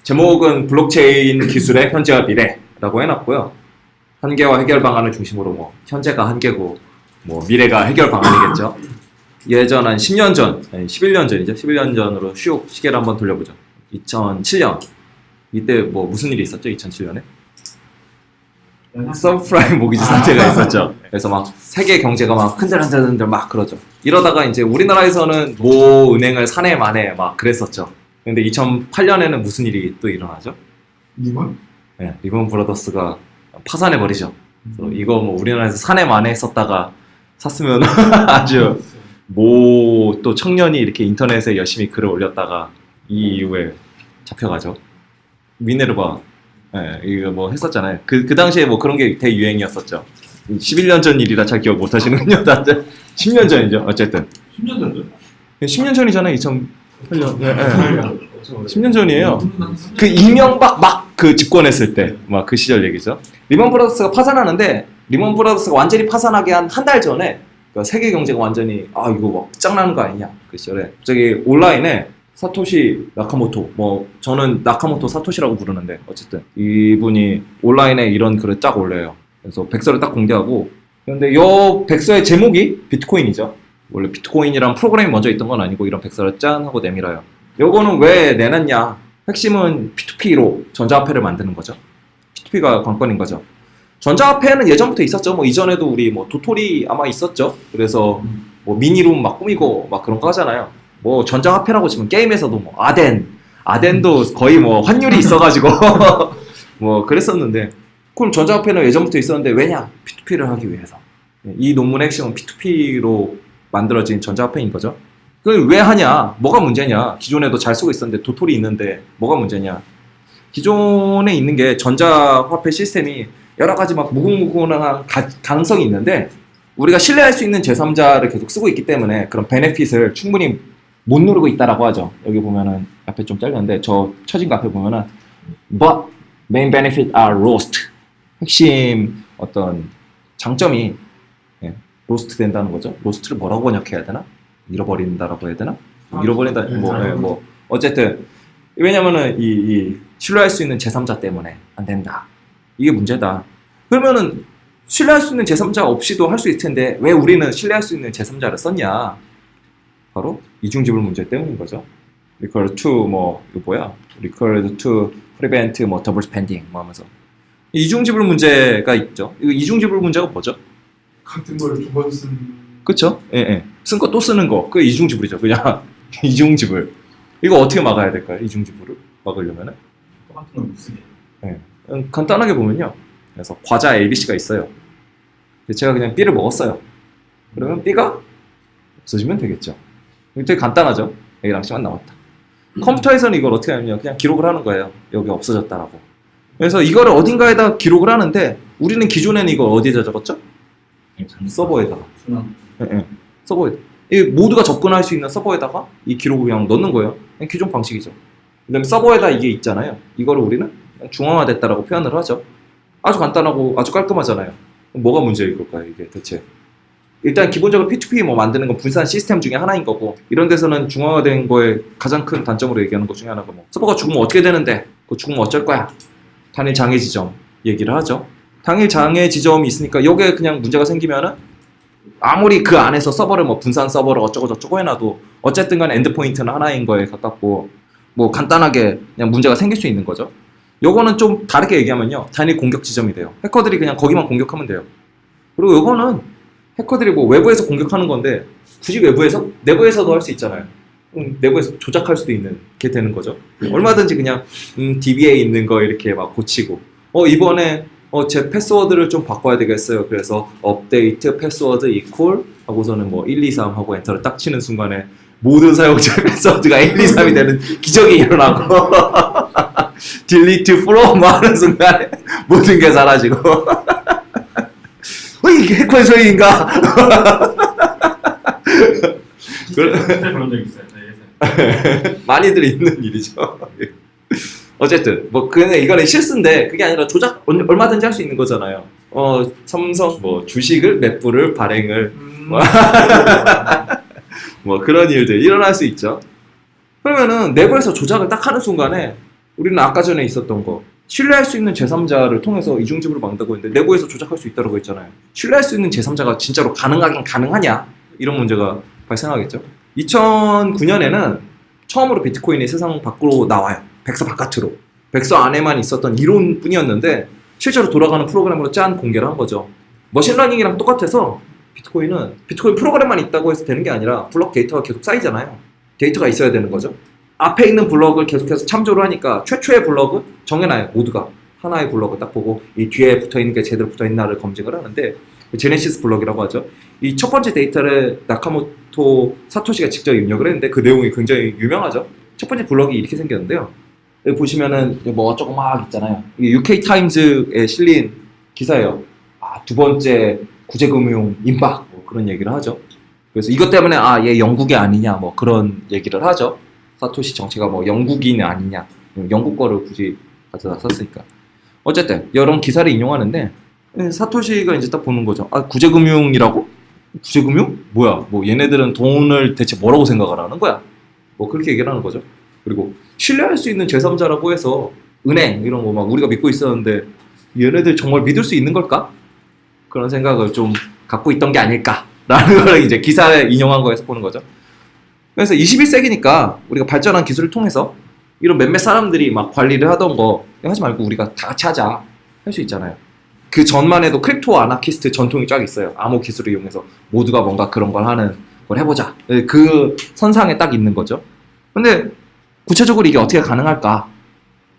제목은 블록체인 기술의 현재와 미래라고 해놨고요. 한계와 해결 방안을 중심으로 뭐 현재가 한계고 뭐 미래가 해결 방안이겠죠. 예전 한 10년 전, 아니 11년 전이죠. 11년 전으로 슉 시계를 한번 돌려보죠. 2007년. 이때 뭐 무슨 일이 있었죠? 2007년에? 서브프라임 모기지 사태가 있었죠. 그래서 막 세계 경제가 막 흔들흔들 막 그러죠. 이러다가 이제 우리나라에서는 모 은행을 사내 만에 막 그랬었죠. 근데 2008년에는 무슨 일이 또 일어나죠? 리먼? 네, 리먼 브라더스가 파산해 버리죠. 그래서 이거 뭐 우리나라에서 사내 만에 썼다가 샀으면 아주 뭐 또 청년이 이렇게 인터넷에 열심히 글을 올렸다가 이 이후에 잡혀가죠. 미네르바, 예, 이거 뭐 했었잖아요. 그 당시에 뭐 그런 게 대유행이었었죠. 11년 전 일이라 잘 기억 못 하시는군요, 다들. 10년 전이죠, 어쨌든. 10년 전이요? 10년 전이잖아요, 2008년. 예, 예. 10년 전이에요. 그 이명박 막 그 집권했을 때, 막 그 시절 얘기죠. 리먼 브라더스가 파산하는데, 리먼 브라더스가 완전히 파산하게 한 달 전에, 그러니까 세계 경제가 완전히, 아, 이거 막 끝장나는 거 아니냐. 그 시절에. 갑자기 온라인에 사토시 나카모토, 뭐, 저는 나카모토 사토시라고 부르는데, 어쨌든. 이분이 온라인에 이런 글을 딱 올려요. 그래서 백서를 딱 공개하고, 근데 요 백서의 제목이 비트코인이죠. 원래 비트코인이란 프로그램이 먼저 있던 건 아니고, 이런 백서를 짠 하고 내밀어요. 요거는 왜 내놨냐? 핵심은 P2P로 전자화폐를 만드는 거죠. P2P가 관건인 거죠. 전자화폐는 예전부터 있었죠. 뭐 이전에도 우리 뭐 도토리 아마 있었죠. 그래서 뭐 미니룸 막 꾸미고 막 그런 거 하잖아요. 뭐 전자화폐라고 치면 게임에서도 뭐 아덴도 거의 뭐 환율이 있어가지고 뭐 그랬었는데, 그럼 전자화폐는 예전부터 있었는데 왜냐? P2P를 하기 위해서. 이 논문의 핵심은 P2P로 만들어진 전자화폐인 거죠. 그걸 왜 하냐? 뭐가 문제냐? 기존에도 잘 쓰고 있었는데 도토리 있는데 뭐가 문제냐? 기존에 있는 게 전자화폐 시스템이 여러 가지 막 무궁무진한 가능성이 있는데, 우리가 신뢰할 수 있는 제3자를 계속 쓰고 있기 때문에 그런 베네핏을 충분히 못 누르고 있다라고 하죠. 여기 보면은 앞에 좀 잘렸는데 저 처진 거 앞에 보면은 But main benefit are lost. 핵심 어떤 장점이 로스트 된다는 거죠. 로스트를 뭐라고 번역해야 되나? 잃어버린다라고 해야 되나? 잃어버린다, 뭐 어쨌든 왜냐면은 이 신뢰할 수 있는 제3자 때문에 안 된다. 이게 문제다. 그러면은 신뢰할 수 있는 제3자 없이도 할 수 있을 텐데 왜 우리는 신뢰할 수 있는 제3자를 썼냐? 바로 이중지불 문제 때문인 거죠. Required to 뭐 이거 뭐야? Required to prevent 뭐 double spending 뭐 하면서 이중지불 문제가 있죠. 이 이중지불 문제가 뭐죠? 같은 걸 두 번 쓴. 그쵸? 예, 예. 쓴 거 또 쓰는 거. 그게 이중지불이죠. 그냥 이중지불. 이거 어떻게 막아야 될까요? 이중지불을 막으려면은? 똑같은 걸 못 쓰게. 예. 간단하게 보면요. 그래서 과자 ABC가 있어요. 제가 그냥 B를 먹었어요. 그러면 B가 없어지면 되겠죠. 되게 간단하죠. A랑 C만 나왔다. 컴퓨터에서는 이걸 어떻게 하냐면 그냥 기록을 하는 거예요. 여기 없어졌다라고. 그래서 이거를 어딘가에다 기록을 하는데, 우리는 기존에는 이걸 어디에다 적었죠? 서버에다가. 예, 예. 서버에, 이 모두가 접근할 수 있는 서버에다가 이 기록을 그냥 넣는 거예요. 그냥 기존 방식이죠. 그다음에 서버에다 이게 있잖아요. 이거를 우리는 그냥 중앙화됐다라고 표현을 하죠. 아주 간단하고 아주 깔끔하잖아요. 뭐가 문제일 걸까요, 이게 대체? 일단 기본적으로 P2P 뭐 만드는 건 분산 시스템 중에 하나인 거고, 이런 데서는 중앙화된 거에 가장 큰 단점으로 얘기하는 것 중에 하나가 뭐 서버가 죽으면 어떻게 되는데, 그 죽으면 어쩔 거야? 단일 장애 지점 얘기를 하죠. 단일 장애 지점이 있으니까 여기에 그냥 문제가 생기면은 아무리 그 안에서 서버를 뭐 분산 서버를 어쩌고 저쩌고 해놔도 어쨌든 간에 엔드포인트는 하나인 거에 가깝고, 뭐 간단하게 그냥 문제가 생길 수 있는 거죠. 요거는 좀 다르게 얘기하면요, 단일 공격 지점이 돼요. 해커들이 그냥 거기만 공격하면 돼요. 그리고 요거는 해커들이 뭐 외부에서 공격하는 건데 굳이 외부에서? 내부에서도 할 수 있잖아요. 내부에서 조작할 수도 있는 게 되는 거죠. 얼마든지 그냥 DB에 있는 거 이렇게 막 고치고, 이번에 제 패스워드를 좀 바꿔야 되겠어요. 그래서 업데이트 패스워드 이퀄 하고서는 뭐 1, 2, 3 하고 엔터를 딱 치는 순간에 모든 사용자의 패스워드가 1, 2, 3이 되는 기적이 일어나고 딜리트 프롬 하는 순간에 모든 게 사라지고 이게 해커의 소리인가? 그런 적 있어요. 많이들 있는 일이죠. 어쨌든 뭐 그냥 이거는 실수인데 그게 아니라 조작 얼마든지 할 수 있는 거잖아요. 삼성 뭐 주식을 몇 불을 발행을 뭐 그런 일들 일어날 수 있죠. 그러면은 내부에서 조작을 딱 하는 순간에 우리는 아까 전에 있었던 거 신뢰할 수 있는 제3자를 통해서 이중지불을 막는다고 했는데 내부에서 조작할 수 있다고 했잖아요. 신뢰할 수 있는 제3자가 진짜로 가능하긴 가능하냐? 이런 문제가 발생하겠죠. 2009년에는 처음으로 비트코인이 세상 밖으로 나와요. 백서 바깥으로. 백서 안에만 있었던 이론뿐이었는데 실제로 돌아가는 프로그램으로 짠 공개를 한 거죠. 머신러닝이랑 똑같아서 비트코인 프로그램만 있다고 해서 되는 게 아니라 블록 데이터가 계속 쌓이잖아요. 데이터가 있어야 되는 거죠. 앞에 있는 블럭을 계속해서 참조를 하니까 최초의 블럭은 정해놔요. 모두가 하나의 블럭을 딱 보고 이 뒤에 붙어있는 게 제대로 붙어있나를 검증을 하는데 제네시스 블럭이라고 하죠. 이 첫 번째 데이터를 나카모토 사토시가 직접 입력을 했는데 그 내용이 굉장히 유명하죠. 첫 번째 블럭이 이렇게 생겼는데요. 여기 보시면은 뭐 어쩌고 막 있잖아요. 이게 UK 타임즈에 실린 기사예요. 두 번째 구제금융 임박 뭐 그런 얘기를 하죠. 그래서 이것 때문에 얘 영국이 아니냐 뭐 그런 얘기를 하죠. 사토시 정체가 뭐 영국인 아니냐, 영국 거를 굳이 가져다 썼으니까. 어쨌든 이런 기사를 인용하는데 사토시가 이제 딱 보는 거죠. 구제금융이라고? 구제금융? 뭐야? 뭐 얘네들은 돈을 대체 뭐라고 생각을 하는 거야? 뭐 그렇게 얘기를 하는 거죠. 그리고 신뢰할 수 있는 제3자라고 해서 은행 이런 거 막 우리가 믿고 있었는데 얘네들 정말 믿을 수 있는 걸까? 그런 생각을 좀 갖고 있던 게 아닐까라는 걸 이제 기사에 인용한 거에서 보는 거죠. 그래서 21세기니까 우리가 발전한 기술을 통해서 이런 몇몇 사람들이 막 관리를 하던 거 하지 말고 우리가 다 같이 하자 할 수 있잖아요. 그 전만 해도 크립토 아나키스트 전통이 쫙 있어요. 암호 기술을 이용해서 모두가 뭔가 그런 걸 하는 걸 해보자. 그 선상에 딱 있는 거죠. 근데 구체적으로 이게 어떻게 가능할까?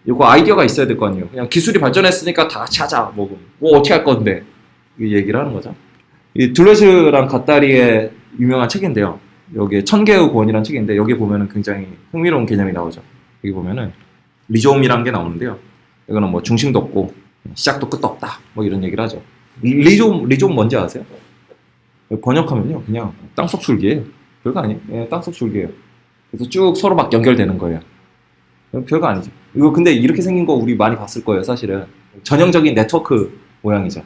이거 아이디어가 있어야 될 거 아니에요. 그냥 기술이 발전했으니까 다 같이 하자. 뭐 어떻게 할 건데? 이 얘기를 하는 거죠. 이 둘레즈랑 갓다리의 유명한 책인데요. 여기에 천개의 권이라는 책인데 여기 보면은 굉장히 흥미로운 개념이 나오죠. 여기 보면은 리조움이라는 게 나오는데요. 이거는 뭐 중심도 없고 시작도 끝도 없다. 뭐 이런 얘기를 하죠. 리조움 뭔지 아세요? 번역하면요, 그냥 땅속 줄기예요. 별거 아니에요. 예, 땅속 줄기예요. 그래서 쭉 서로 막 연결되는 거예요. 별거 아니죠. 이거 근데 이렇게 생긴 거 우리 많이 봤을 거예요, 사실은. 전형적인 네트워크 모양이죠.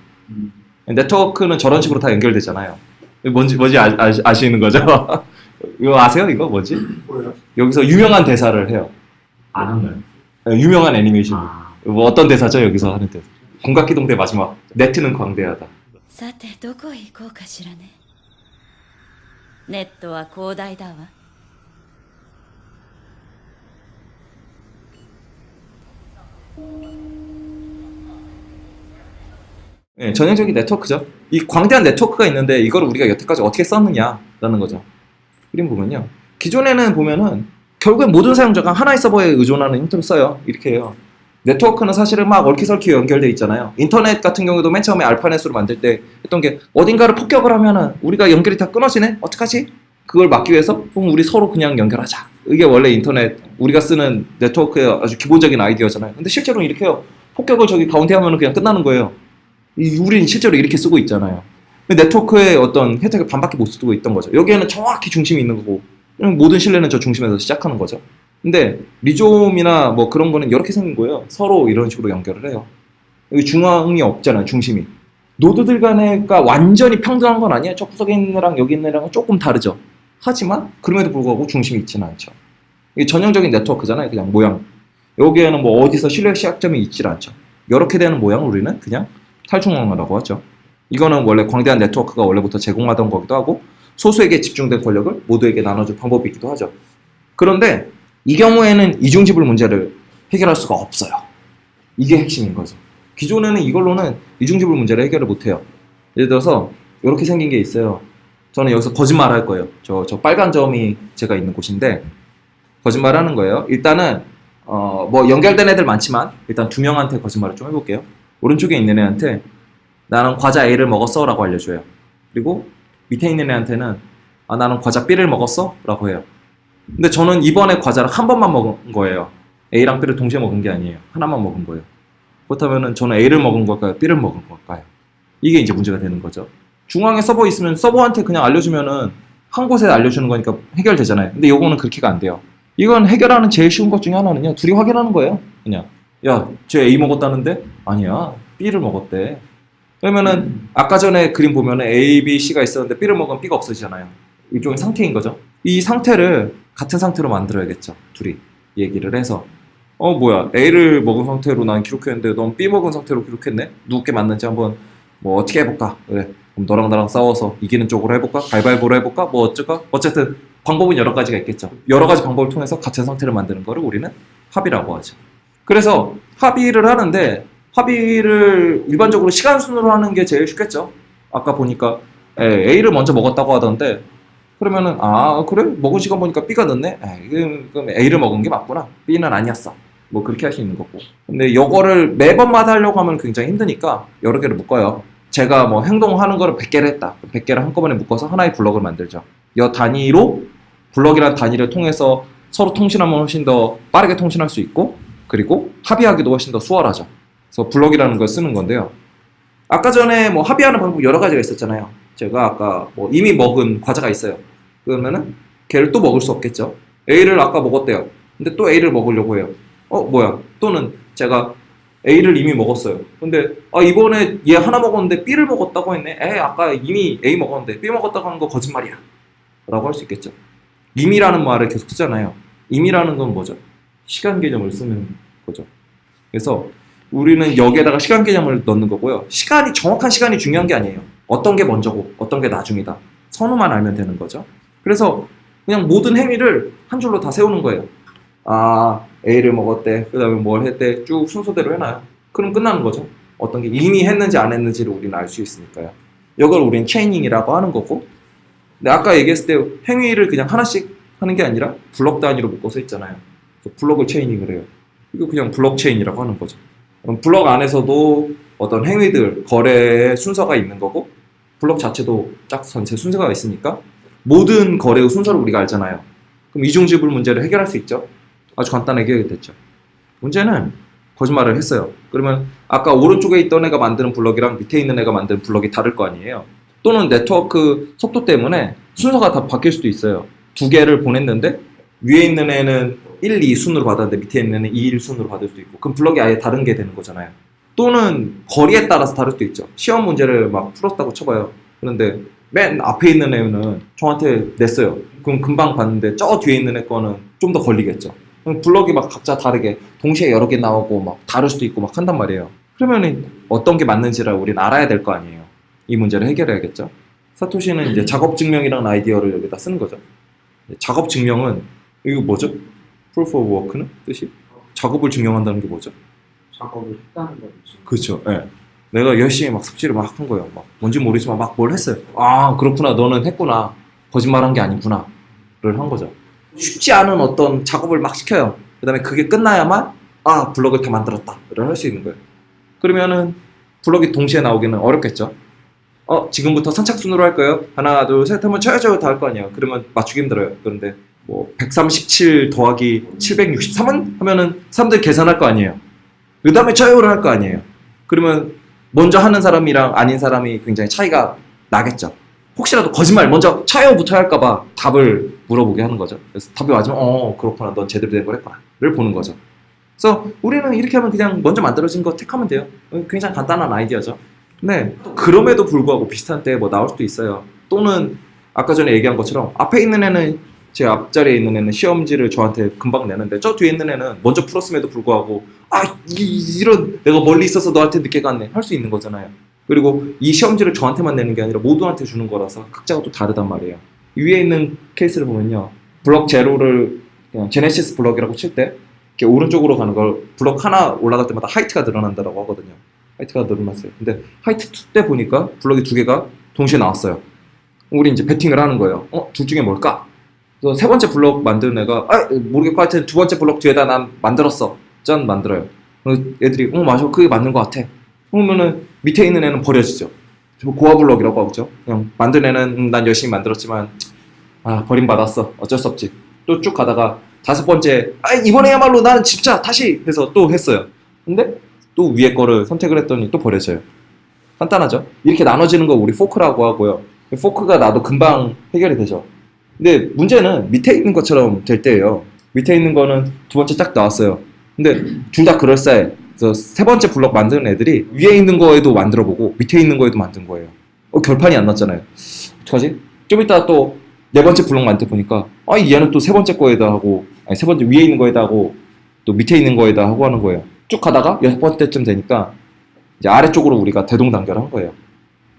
네트워크는 저런 식으로 다 연결되잖아요. 뭔지 아시는 거죠? 이거 아세요? 이거 뭐지? 뭐예요? 여기서 유명한 대사를 해요. 아는가요? 유명한 애니메이션. 뭐 어떤 대사죠? 여기서 하는 대사. 공각기동대 마지막. 네트는 광대하다. さてどこへ行こうかしらね。ネットは広大だわ。 네, 전형적인 네트워크죠. 이 광대한 네트워크가 있는데 이걸 우리가 여태까지 어떻게 썼느냐라는 거죠. 그림 보면요. 기존에는 보면은 결국에 모든 사용자가 하나의 서버에 의존하는 형태로 써요. 이렇게 해요. 네트워크는 사실은 막 얽히설키 연결돼 있잖아요. 인터넷 같은 경우도 맨 처음에 알파넷으로 만들 때 했던 게 어딘가를 폭격을 하면은 우리가 연결이 다 끊어지네? 어떡하지? 그걸 막기 위해서 그럼 우리 서로 그냥 연결하자. 이게 원래 인터넷 우리가 쓰는 네트워크의 아주 기본적인 아이디어잖아요. 근데 실제로는 이렇게 해요. 폭격을 저기 가운데 하면은 그냥 끝나는 거예요. 우리는 실제로 이렇게 쓰고 있잖아요. 네트워크의 어떤 혜택을 반밖에 못 쓰고 있던 거죠. 여기에는 정확히 중심이 있는 거고 모든 신뢰는 저 중심에서 시작하는 거죠. 근데 리조움이나 뭐 그런 거는 이렇게 생긴 거예요. 서로 이런 식으로 연결을 해요. 여기 중앙이 없잖아요. 중심이. 노드들 간에가 완전히 평등한 건 아니에요. 저 구석에 있는 애랑 여기 있는 애랑은 조금 다르죠. 하지만 그럼에도 불구하고 중심이 있지는 않죠. 이게 전형적인 네트워크잖아요. 그냥 모양. 여기에는 뭐 어디서 신뢰 시작점이 있질 않죠. 이렇게 되는 모양을 우리는 그냥 탈중앙화라고 하죠. 이거는 원래 광대한 네트워크가 원래부터 제공하던 거기도 하고 소수에게 집중된 권력을 모두에게 나눠줄 방법이기도 하죠. 그런데 이 경우에는 이중지불 문제를 해결할 수가 없어요. 이게 핵심인 거죠. 기존에는 이걸로는 이중지불 문제를 해결을 못해요. 예를 들어서 이렇게 생긴 게 있어요. 저는 여기서 거짓말 할 거예요. 저 빨간 점이 제가 있는 곳인데 거짓말 하는 거예요. 일단은 뭐 연결된 애들 많지만 일단 두 명한테 거짓말을 좀 해볼게요. 오른쪽에 있는 애한테 나는 과자 A를 먹었어 라고 알려줘요. 그리고 밑에 있는 애한테는 나는 과자 B를 먹었어 라고 해요. 근데 저는 이번에 과자를 한 번만 먹은 거예요. A랑 B를 동시에 먹은 게 아니에요. 하나만 먹은 거예요. 그렇다면 저는 A를 먹은 걸까요? B를 먹은 걸까요? 이게 이제 문제가 되는 거죠. 중앙에 서버 있으면 서버한테 그냥 알려주면은 한 곳에 알려주는 거니까 해결되잖아요. 근데 요거는 그렇게가 안 돼요. 이건 해결하는 제일 쉬운 것 중에 하나는요. 둘이 확인하는 거예요. 그냥 야, 쟤 A 먹었다는데? 아니야, B를 먹었대. 그러면은 아까 전에 그림 보면은 A, B, C가 있었는데 B를 먹으면 B가 없어지잖아요. 일종의 상태인 거죠. 이 상태를 같은 상태로 만들어야겠죠. 둘이 얘기를 해서 뭐야 A를 먹은 상태로 난 기록했는데 넌 B 먹은 상태로 기록했네. 누구께 맞는지 한번 뭐 어떻게 해볼까. 그래 그럼 너랑 나랑 싸워서 이기는 쪽으로 해볼까. 가위바위보로 해볼까. 뭐 어쩔까. 어쨌든 방법은 여러 가지가 있겠죠. 여러 가지 방법을 통해서 같은 상태를 만드는 거를 우리는 합의라고 하죠. 그래서 합의를 하는데 합의를 일반적으로 시간 순으로 하는 게 제일 쉽겠죠. 아까 보니까 A를 먼저 먹었다고 하던데 그러면은 그래? 먹은 시간 보니까 B가 늦네? 그럼 A를 먹은 게 맞구나. B는 아니었어. 뭐 그렇게 할 수 있는 거고. 근데 이거를 매번마다 하려고 하면 굉장히 힘드니까 여러 개를 묶어요. 제가 뭐 행동하는 거를 100개를 했다. 100개를 한꺼번에 묶어서 하나의 블럭을 만들죠. 이 단위로 블럭이라는 단위를 통해서 서로 통신하면 훨씬 더 빠르게 통신할 수 있고 그리고 합의하기도 훨씬 더 수월하죠. 그래서 블럭이라는 걸 쓰는 건데요. 아까 전에 뭐 합의하는 방법 여러 가지가 있었잖아요. 제가 아까 뭐 이미 먹은 과자가 있어요. 그러면은 걔를 또 먹을 수 없겠죠. A를 아까 먹었대요. 근데 또 A를 먹으려고 해요. 뭐야? 또는 제가 A를 이미 먹었어요. 근데 이번에 얘 하나 먹었는데 B를 먹었다고 했네. 아까 이미 A 먹었는데 B 먹었다고 하는 거 거짓말이야. 라고 할 수 있겠죠. 이미라는 말을 계속 쓰잖아요. 이미라는 건 뭐죠? 시간 개념을 쓰는 거죠. 그래서 우리는 여기에다가 시간 개념을 넣는 거고요. 정확한 시간이 중요한 게 아니에요. 어떤 게 먼저고 어떤 게 나중이다. 선우만 알면 되는 거죠. 그래서 그냥 모든 행위를 한 줄로 다 세우는 거예요. A를 먹었대. 그 다음에 뭘 했대. 쭉 순서대로 해놔요. 그럼 끝나는 거죠. 어떤 게 이미 했는지 안 했는지를 우리는 알 수 있으니까요. 이걸 우리는 체이닝이라고 하는 거고. 근데 아까 얘기했을 때 행위를 그냥 하나씩 하는 게 아니라 블럭 단위로 묶어서 있잖아요. 블럭을 체이닝을 해요. 이거 그냥 블록체인이라고 하는 거죠. 그럼 블럭 안에서도 어떤 행위들, 거래의 순서가 있는 거고 블럭 자체도 딱 전체 순서가 있으니까 모든 거래의 순서를 우리가 알잖아요. 그럼 이중지불 문제를 해결할 수 있죠. 아주 간단하게 해결됐죠. 문제는 거짓말을 했어요. 그러면 아까 오른쪽에 있던 애가 만드는 블럭이랑 밑에 있는 애가 만드는 블럭이 다를 거 아니에요. 또는 네트워크 속도 때문에 순서가 다 바뀔 수도 있어요. 두 개를 보냈는데 위에 있는 애는 1, 2 순으로 받았는데 밑에 있는 애는 2, 1 순으로 받을 수도 있고 그럼 블럭이 아예 다른 게 되는 거잖아요. 또는 거리에 따라서 다를 수도 있죠. 시험 문제를 막 풀었다고 쳐봐요. 그런데 맨 앞에 있는 애는 저한테 냈어요. 그럼 금방 봤는데 저 뒤에 있는 애 거는 좀 더 걸리겠죠. 그럼 블럭이 막 각자 다르게 동시에 여러 개 나오고 막 다를 수도 있고 막 한단 말이에요. 그러면 어떤 게 맞는지를 우리는 알아야 될 거 아니에요. 이 문제를 해결해야겠죠. 사토시는 이제 작업 증명이라는 아이디어를 여기다 쓰는 거죠. 작업 증명은 이거 뭐죠? Proof of work는 뜻이? 작업을 증명한다는 게 뭐죠? 작업을 했다는 거지. 그렇죠. 예. 내가 열심히 막 섭취를 막 한 거예요. 막 뭔지 모르지만 막 뭘 했어요. 그렇구나. 너는 했구나. 거짓말한 게 아니구나. 를 한 거죠. 쉽지 않은 어떤 작업을 막 시켜요. 그 다음에 그게 끝나야만 블럭을 다 만들었다를 할 수 있는 거예요. 그러면은 블럭이 동시에 나오기는 어렵겠죠. 지금부터 선착순으로 할 거예요. 하나, 둘, 셋 하면 쳐야죠. 다 할 거 아니에요. 그러면 맞추기 힘들어요. 그런데 뭐 137 더하기 763은 하면은 사람들 계산할 거 아니에요. 그 다음에 쳐요를 할 거 아니에요. 그러면 먼저 하는 사람이랑 아닌 사람이 굉장히 차이가 나겠죠. 혹시라도 거짓말 먼저 쳐요부터 할까봐 답을 물어보게 하는 거죠. 그래서 답이 맞으면 그렇구나. 넌 제대로 된 걸 했구나.를 보는 거죠. 그래서 우리는 이렇게 하면 그냥 먼저 만들어진 거 택하면 돼요. 굉장히 간단한 아이디어죠. 네, 그럼에도 불구하고 비슷한 때 뭐 나올 수도 있어요. 또는 아까 전에 얘기한 것처럼 앞에 있는 애는 제 앞자리에 있는 애는 시험지를 저한테 금방 내는데 저 뒤에 있는 애는 먼저 풀었음에도 불구하고 이런 내가 멀리 있어서 너한테 늦게 갔네 할 수 있는 거잖아요. 그리고 이 시험지를 저한테만 내는 게 아니라 모두한테 주는 거라서 각자가 또 다르단 말이에요. 위에 있는 케이스를 보면요. 블럭 제로를 그냥 제네시스 블럭이라고 칠 때 이렇게 오른쪽으로 가는 걸 블럭 하나 올라갈 때마다 하이트가 늘어난다고 하거든요. 하이트가 늘어났어요. 근데 하이트 2 때 보니까 블럭이 두 개가 동시에 나왔어요. 우리 이제 배팅을 하는 거예요. 둘 중에 뭘까? 그래서 세 번째 블럭 만드는 애가 모르겠고 하여튼 두 번째 블럭 뒤에다 난 만들었어. 짠 만들어요. 애들이 맞아 그게 맞는 것 같아. 그러면은 밑에 있는 애는 버려지죠. 고아 블럭이라고 하죠. 그냥 만든 애는 난 열심히 만들었지만 버림받았어. 어쩔 수 없지. 또 쭉 가다가 다섯 번째 이번에야말로 나는 진짜 다시 해서 또 했어요. 근데 또 위에 거를 선택을 했더니 또 버려져요. 간단하죠? 이렇게 나눠지는 거 우리 포크라고 하고요. 포크가 나도 금방 해결이 되죠. 근데 문제는 밑에 있는 것처럼 될 때예요. 밑에 있는 거는 두 번째 딱 나왔어요. 근데 둘 다 그럴싸해. 그래서 세 번째 블럭 만드는 애들이 위에 있는 거에도 만들어보고 밑에 있는 거에도 만든 거예요. 결판이 안 났잖아요. 어떡하지? 좀 이따 또 네 번째 블럭 만들 보니까 얘는 또 세 번째 거에다 하고 세 번째 위에 있는 거에다 하고 또 또 밑에 있는 거에다 하고 하는 거예요. 쭉 가다가 6번째쯤 되니까 이제 아래쪽으로 우리가 대동단결한 거예요.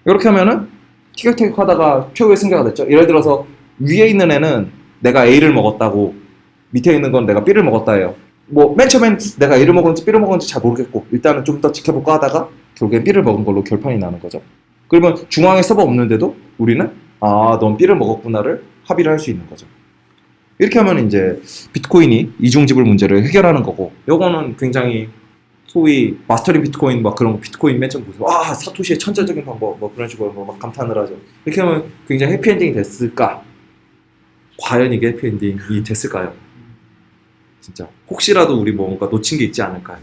이렇게 하면은 티격태격 하다가 최후의 승자가 됐죠. 예를 들어서 위에 있는 애는 내가 A를 먹었다고, 밑에 있는 건 내가 B를 먹었다 해요. 뭐 맨 처음엔 내가 A를 먹었는지 B를 먹었는지 잘 모르겠고 일단은 좀 더 지켜볼까 하다가 결국엔 B를 먹은 걸로 결판이 나는 거죠. 그러면 중앙에 서버 없는데도 우리는 넌 B를 먹었구나를 합의를 할 수 있는 거죠. 이렇게 하면 이제 비트코인이 이중지불 문제를 해결하는 거고, 요거는 굉장히 소위 마스터링 비트코인 막 그런 거 비트코인 맨 처음 보세요. 사토시의 천재적인 방법 뭐 그런 식으로 막 감탄을 하죠. 이렇게 하면 굉장히 해피엔딩이 됐을까? 과연 이게 해피엔딩이 됐을까요? 진짜 혹시라도 우리 뭔가 놓친 게 있지 않을까요?